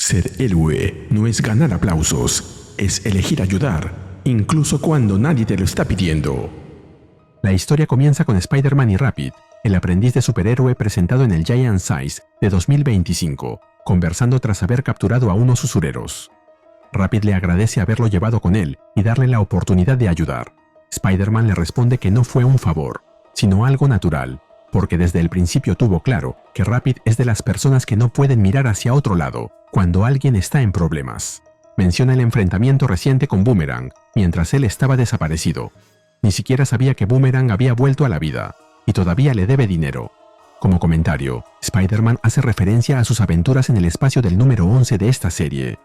Ser héroe no es ganar aplausos, es elegir ayudar, incluso cuando nadie te lo está pidiendo. La historia comienza con Spider-Man y Rapid, el aprendiz de superhéroe presentado en el Giant Size de 2025, conversando tras haber capturado a unos usureros. Rapid le agradece haberlo llevado con él y darle la oportunidad de ayudar. Spider-Man le responde que no fue un favor, sino algo natural, porque desde el principio tuvo claro que Rapid es de las personas que no pueden mirar hacia otro lado cuando alguien está en problemas. Menciona el enfrentamiento reciente con Boomerang, mientras él estaba desaparecido. Ni siquiera sabía que Boomerang había vuelto a la vida, y todavía le debe dinero. Como comentario, Spider-Man hace referencia a sus aventuras en el espacio del número 11 de esta serie.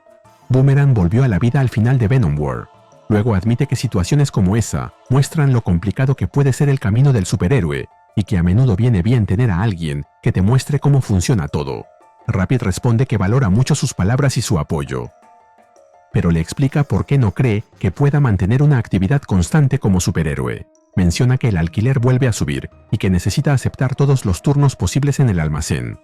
Boomerang volvió a la vida al final de Venom War. Luego admite que situaciones como esa muestran lo complicado que puede ser el camino del superhéroe, y que a menudo viene bien tener a alguien que te muestre cómo funciona todo. Rapid responde que valora mucho sus palabras y su apoyo, pero le explica por qué no cree que pueda mantener una actividad constante como superhéroe. Menciona que el alquiler vuelve a subir y que necesita aceptar todos los turnos posibles en el almacén.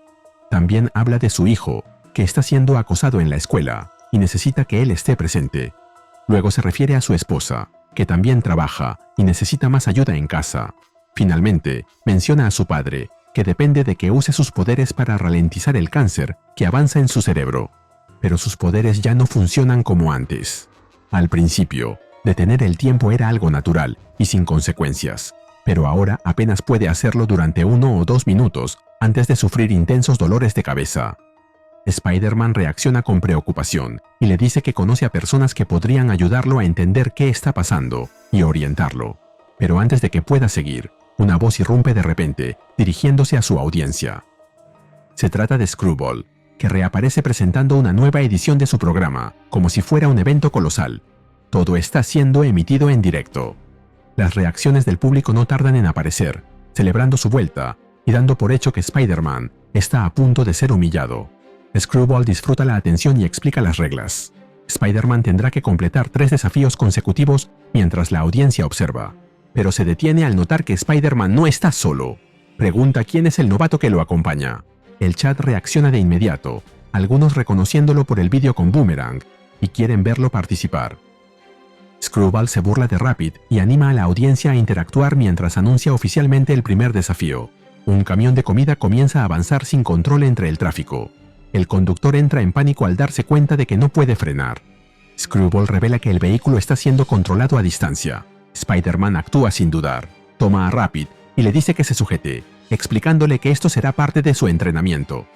También habla de su hijo, que está siendo acosado en la escuela y necesita que él esté presente. Luego se refiere a su esposa, que también trabaja y necesita más ayuda en casa. Finalmente, menciona a su padre, que depende de que use sus poderes para ralentizar el cáncer que avanza en su cerebro. Pero sus poderes ya no funcionan como antes. Al principio, detener el tiempo era algo natural y sin consecuencias, pero ahora apenas puede hacerlo durante 1 o 2 minutos antes de sufrir intensos dolores de cabeza. Spider-Man reacciona con preocupación y le dice que conoce a personas que podrían ayudarlo a entender qué está pasando y orientarlo. Pero antes de que pueda seguir, una voz irrumpe de repente, dirigiéndose a su audiencia. Se trata de Screwball, que reaparece presentando una nueva edición de su programa, como si fuera un evento colosal. Todo está siendo emitido en directo. Las reacciones del público no tardan en aparecer, celebrando su vuelta y dando por hecho que Spider-Man está a punto de ser humillado. Screwball disfruta la atención y explica las reglas. Spider-Man tendrá que completar 3 desafíos consecutivos mientras la audiencia observa, pero se detiene al notar que Spider-Man no está solo. Pregunta quién es el novato que lo acompaña. El chat reacciona de inmediato, algunos reconociéndolo por el vídeo con Boomerang, y quieren verlo participar. Screwball se burla de Rapid y anima a la audiencia a interactuar mientras anuncia oficialmente el primer desafío. Un camión de comida comienza a avanzar sin control entre el tráfico. El conductor entra en pánico al darse cuenta de que no puede frenar. Screwball revela que el vehículo está siendo controlado a distancia. Spider-Man actúa sin dudar, toma a Rapid y le dice que se sujete, explicándole que esto será parte de su entrenamiento.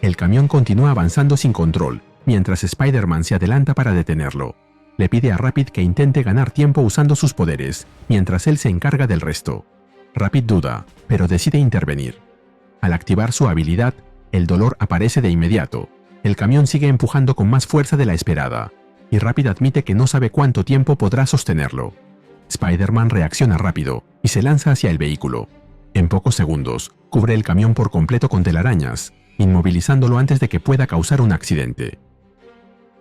El camión continúa avanzando sin control, mientras Spider-Man se adelanta para detenerlo. Le pide a Rapid que intente ganar tiempo usando sus poderes, mientras él se encarga del resto. Rapid duda, pero decide intervenir. Al activar su habilidad, el dolor aparece de inmediato. El camión sigue empujando con más fuerza de la esperada, y Rapid admite que no sabe cuánto tiempo podrá sostenerlo. Spider-Man reacciona rápido y se lanza hacia el vehículo. En pocos segundos, cubre el camión por completo con telarañas, inmovilizándolo antes de que pueda causar un accidente.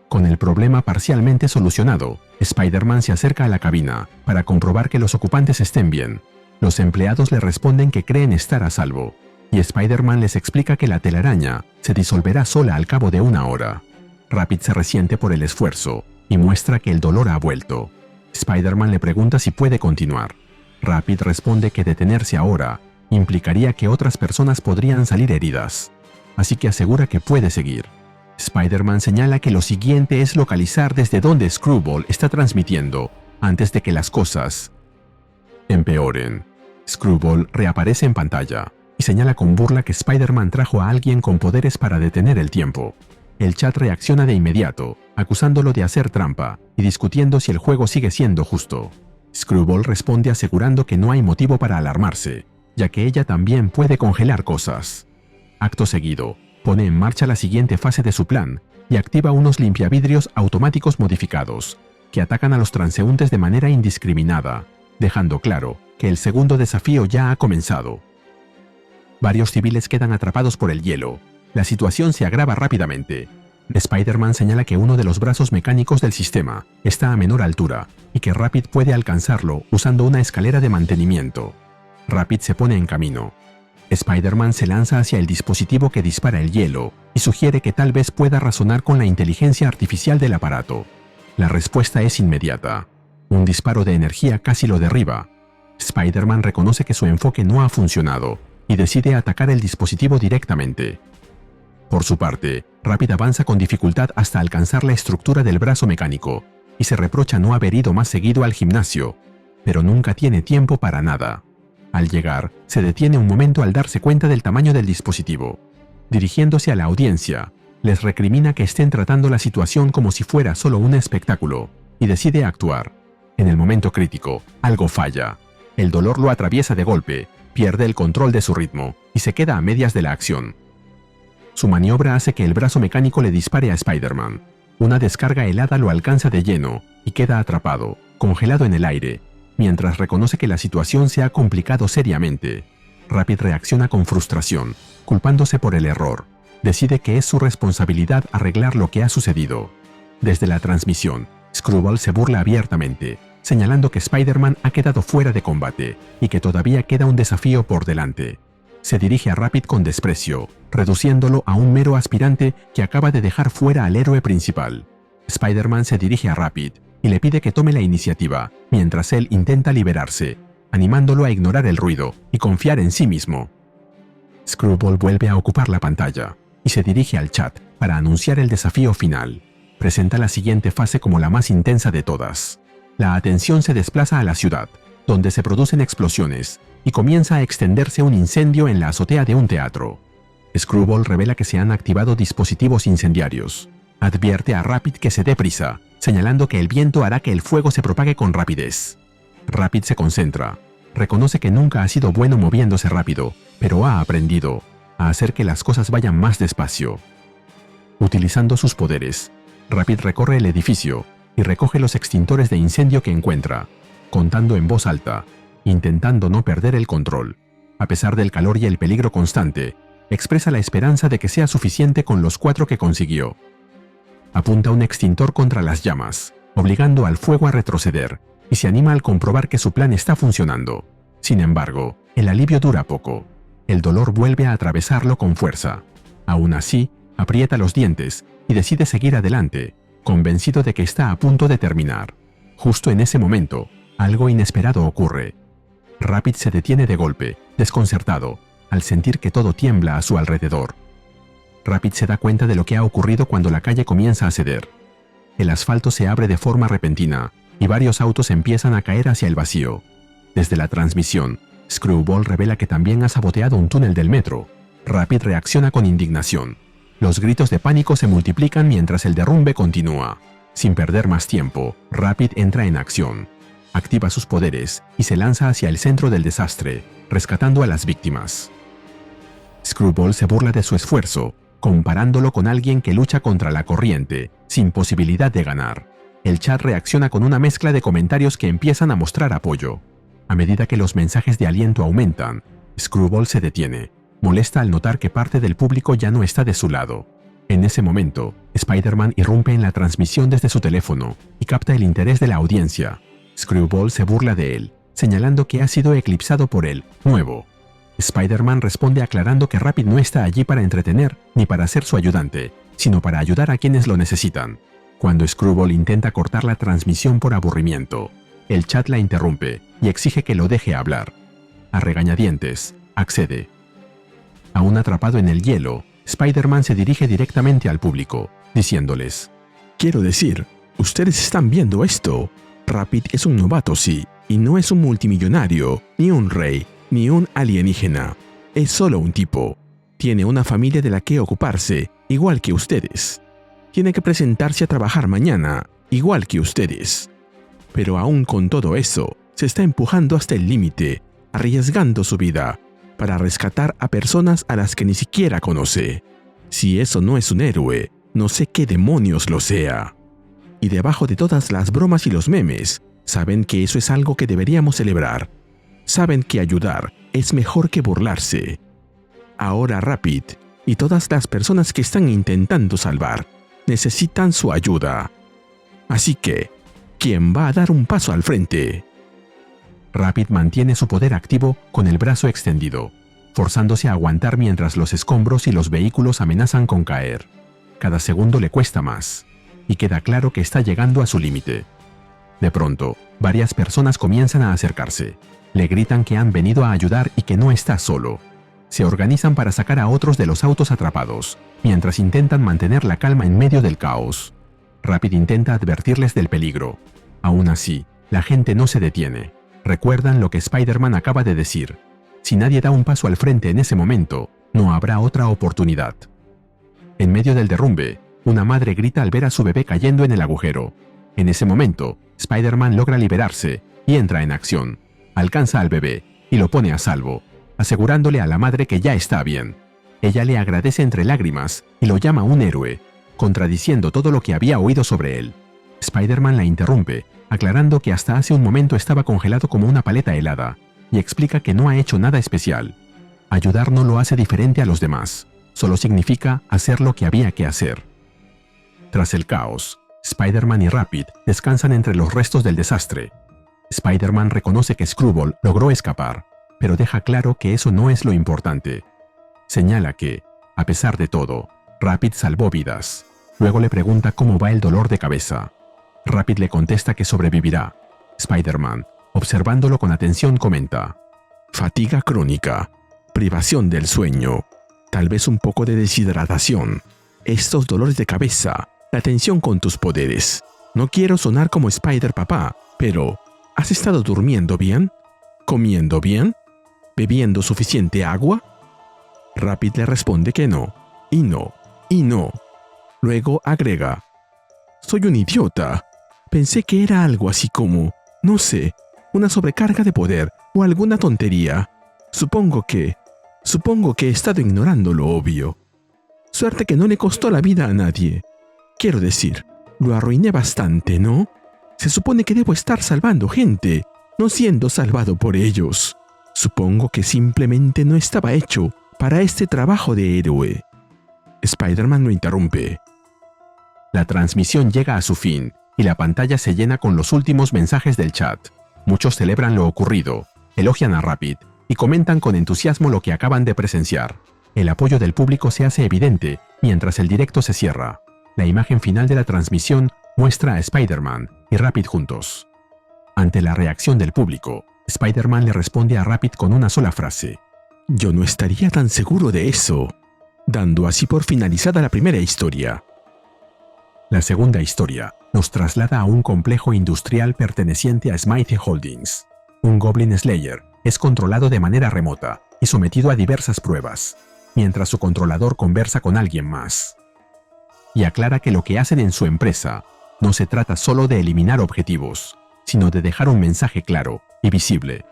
Con el problema parcialmente solucionado, Spider-Man se acerca a la cabina para comprobar que los ocupantes estén bien. Los empleados le responden que creen estar a salvo, y Spider-Man les explica que la telaraña se disolverá sola al cabo de 1 hora. Rapid se resiente por el esfuerzo y muestra que el dolor ha vuelto. Spider-Man le pregunta si puede continuar. Rapid responde que detenerse ahora implicaría que otras personas podrían salir heridas, así que asegura que puede seguir. Spider-Man señala que lo siguiente es localizar desde donde Screwball está transmitiendo antes de que las cosas empeoren. Screwball reaparece en pantalla y señala con burla que Spider-Man trajo a alguien con poderes para detener el tiempo. El chat reacciona de inmediato, acusándolo de hacer trampa y discutiendo si el juego sigue siendo justo. Screwball responde asegurando que no hay motivo para alarmarse, ya que ella también puede congelar cosas. Acto seguido, pone en marcha la siguiente fase de su plan y activa unos limpiavidrios automáticos modificados, que atacan a los transeúntes de manera indiscriminada, dejando claro que el segundo desafío ya ha comenzado. Varios civiles quedan atrapados por el hielo. La situación se agrava rápidamente. Spider-Man señala que uno de los brazos mecánicos del sistema está a menor altura y que Rapid puede alcanzarlo usando una escalera de mantenimiento. Rapid se pone en camino. Spider-Man se lanza hacia el dispositivo que dispara el hielo y sugiere que tal vez pueda razonar con la inteligencia artificial del aparato. La respuesta es inmediata. Un disparo de energía casi lo derriba. Spider-Man reconoce que su enfoque no ha funcionado y decide atacar el dispositivo directamente. Por su parte, Rapid avanza con dificultad hasta alcanzar la estructura del brazo mecánico y se reprocha no haber ido más seguido al gimnasio, pero nunca tiene tiempo para nada. Al llegar, se detiene un momento al darse cuenta del tamaño del dispositivo. Dirigiéndose a la audiencia, les recrimina que estén tratando la situación como si fuera solo un espectáculo y decide actuar. En el momento crítico, algo falla. El dolor lo atraviesa de golpe, pierde el control de su ritmo y se queda a medias de la acción. Su maniobra hace que el brazo mecánico le dispare a Spider-Man. Una descarga helada lo alcanza de lleno y queda atrapado, congelado en el aire, mientras reconoce que la situación se ha complicado seriamente. Rapid reacciona con frustración, culpándose por el error. Decide que es su responsabilidad arreglar lo que ha sucedido. Desde la transmisión, Screwball se burla abiertamente, señalando que Spider-Man ha quedado fuera de combate y que todavía queda un desafío por delante. Se dirige a Rapid con desprecio, reduciéndolo a un mero aspirante que acaba de dejar fuera al héroe principal. Spider-Man se dirige a Rapid y le pide que tome la iniciativa, mientras él intenta liberarse, animándolo a ignorar el ruido y confiar en sí mismo. Screwball vuelve a ocupar la pantalla y se dirige al chat para anunciar el desafío final. Presenta la siguiente fase como la más intensa de todas. La atención se desplaza a la ciudad, donde se producen explosiones, y comienza a extenderse un incendio en la azotea de un teatro. Screwball revela que se han activado dispositivos incendiarios. Advierte a Rapid que se dé prisa, señalando que el viento hará que el fuego se propague con rapidez. Rapid se concentra. Reconoce que nunca ha sido bueno moviéndose rápido, pero ha aprendido a hacer que las cosas vayan más despacio. Utilizando sus poderes, Rapid recorre el edificio y recoge los extintores de incendio que encuentra, contando en voz alta, intentando no perder el control. A pesar del calor y el peligro constante, expresa la esperanza de que sea suficiente con los 4 que consiguió. Apunta un extintor contra las llamas, obligando al fuego a retroceder, y se anima al comprobar que su plan está funcionando. Sin embargo, el alivio dura poco. El dolor vuelve a atravesarlo con fuerza. Aún así, aprieta los dientes y decide seguir adelante, convencido de que está a punto de terminar. Justo en ese momento, algo inesperado ocurre. Rapid se detiene de golpe, desconcertado, al sentir que todo tiembla a su alrededor. Rapid se da cuenta de lo que ha ocurrido cuando la calle comienza a ceder. El asfalto se abre de forma repentina y varios autos empiezan a caer hacia el vacío. Desde la transmisión, Screwball revela que también ha saboteado un túnel del metro. Rapid reacciona con indignación. Los gritos de pánico se multiplican mientras el derrumbe continúa. Sin perder más tiempo, Rapid entra en acción. Activa sus poderes y se lanza hacia el centro del desastre, rescatando a las víctimas. Screwball se burla de su esfuerzo, comparándolo con alguien que lucha contra la corriente, sin posibilidad de ganar. El chat reacciona con una mezcla de comentarios que empiezan a mostrar apoyo. A medida que los mensajes de aliento aumentan, Screwball se detiene, molesta al notar que parte del público ya no está de su lado. En ese momento, Spider-Man irrumpe en la transmisión desde su teléfono y capta el interés de la audiencia. Screwball se burla de él, señalando que ha sido eclipsado por el nuevo. Spider-Man responde aclarando que Rapid no está allí para entretener ni para ser su ayudante, sino para ayudar a quienes lo necesitan. Cuando Screwball intenta cortar la transmisión por aburrimiento, el chat la interrumpe y exige que lo deje hablar. A regañadientes, accede. Aún atrapado en el hielo, Spider-Man se dirige directamente al público, diciéndoles: Quiero decir, ustedes están viendo esto. Rapid es un novato, sí, y no es un multimillonario, ni un rey, ni un alienígena. Es solo un tipo. Tiene una familia de la que ocuparse, igual que ustedes. Tiene que presentarse a trabajar mañana, igual que ustedes. Pero aún con todo eso, se está empujando hasta el límite, arriesgando su vida, para rescatar a personas a las que ni siquiera conoce. Si eso no es un héroe, no sé qué demonios lo sea. Y debajo de todas las bromas y los memes, saben que eso es algo que deberíamos celebrar. Saben que ayudar es mejor que burlarse. Ahora Rapid y todas las personas que están intentando salvar necesitan su ayuda. Así que, ¿quién va a dar un paso al frente? Rapid mantiene su poder activo con el brazo extendido. forzándose a aguantar mientras los escombros y los vehículos amenazan con caer. Cada segundo le cuesta más, y queda claro que está llegando a su límite. De pronto, varias personas comienzan a acercarse. Le gritan que han venido a ayudar y que no está solo. Se organizan para sacar a otros de los autos atrapados, mientras intentan mantener la calma en medio del caos. Rapid intenta advertirles del peligro. Aún así, la gente no se detiene. Recuerdan lo que Spider-Man acaba de decir. Si nadie da un paso al frente en ese momento, no habrá otra oportunidad. En medio del derrumbe, una madre grita al ver a su bebé cayendo en el agujero. En ese momento, Spider-Man logra liberarse y entra en acción. Alcanza al bebé y lo pone a salvo, asegurándole a la madre que ya está bien. Ella le agradece entre lágrimas y lo llama un héroe, contradiciendo todo lo que había oído sobre él. Spider-Man la interrumpe, aclarando que hasta hace un momento estaba congelado como una paleta helada, y explica que no ha hecho nada especial. Ayudar no lo hace diferente a los demás, solo significa hacer lo que había que hacer. Tras el caos, Spider-Man y Rapid descansan entre los restos del desastre. Spider-Man reconoce que Screwball logró escapar, pero deja claro que eso no es lo importante. Señala que, a pesar de todo, Rapid salvó vidas. Luego le pregunta cómo va el dolor de cabeza. Rapid le contesta que sobrevivirá. Spider-Man, observándolo con atención, comenta: fatiga crónica, privación del sueño, tal vez un poco de deshidratación, estos dolores de cabeza, la tensión con tus poderes. No quiero sonar como Spider-Papá, pero ¿has estado durmiendo bien? ¿Comiendo bien? ¿Bebiendo suficiente agua? Rapid le responde que no, y no, y no. Luego agrega: soy un idiota. Pensé que era algo así como, no sé, una sobrecarga de poder o alguna tontería. Supongo que he estado ignorando lo obvio. Suerte que no le costó la vida a nadie. Quiero decir, lo arruiné bastante, ¿no? Se supone que debo estar salvando gente, no siendo salvado por ellos. Supongo que simplemente no estaba hecho para este trabajo de héroe. Spider-Man lo interrumpe. La transmisión llega a su fin y la pantalla se llena con los últimos mensajes del chat. Muchos celebran lo ocurrido, elogian a Rapid y comentan con entusiasmo lo que acaban de presenciar. El apoyo del público se hace evidente mientras el directo se cierra. La imagen final de la transmisión muestra a Spider-Man y Rapid juntos. Ante la reacción del público, Spider-Man le responde a Rapid con una sola frase: yo no estaría tan seguro de eso, dando así por finalizada la primera historia. La segunda historia nos traslada a un complejo industrial perteneciente a Smythe Holdings. Un Goblin Slayer es controlado de manera remota y sometido a diversas pruebas, mientras su controlador conversa con alguien más. Y aclara que lo que hacen en su empresa no se trata solo de eliminar objetivos, sino de dejar un mensaje claro y visible.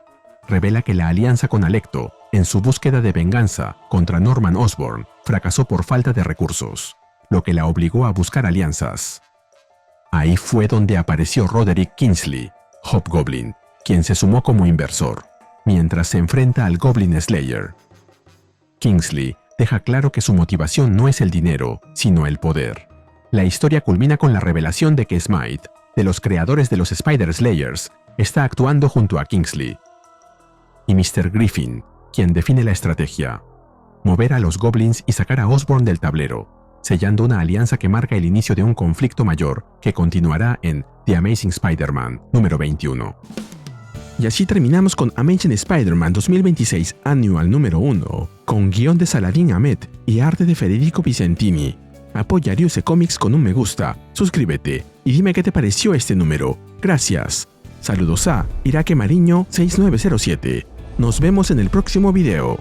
Revela que la alianza con Alecto, en su búsqueda de venganza contra Norman Osborn, fracasó por falta de recursos, lo que la obligó a buscar alianzas. Ahí fue donde apareció Roderick Kingsley, Hobgoblin, quien se sumó como inversor, mientras se enfrenta al Goblin Slayer. Kingsley deja claro que su motivación no es el dinero, sino el poder. La historia culmina con la revelación de que Smythe, de los creadores de los Spider-Slayers, está actuando junto a Kingsley. Y Mr. Griffin, quien define la estrategia: mover a los Goblins y sacar a Osborn del tablero, sellando una alianza que marca el inicio de un conflicto mayor que continuará en The Amazing Spider-Man número 21. Y así terminamos con Amazing Spider-Man 2026 Annual número 1, con guión de Saladin Ahmed y arte de Federico Vicentini. Apoya a Ryuse Comics con un me gusta, suscríbete y dime qué te pareció este número. Gracias. Saludos a Iraque Mariño 6907. Nos vemos en el próximo video.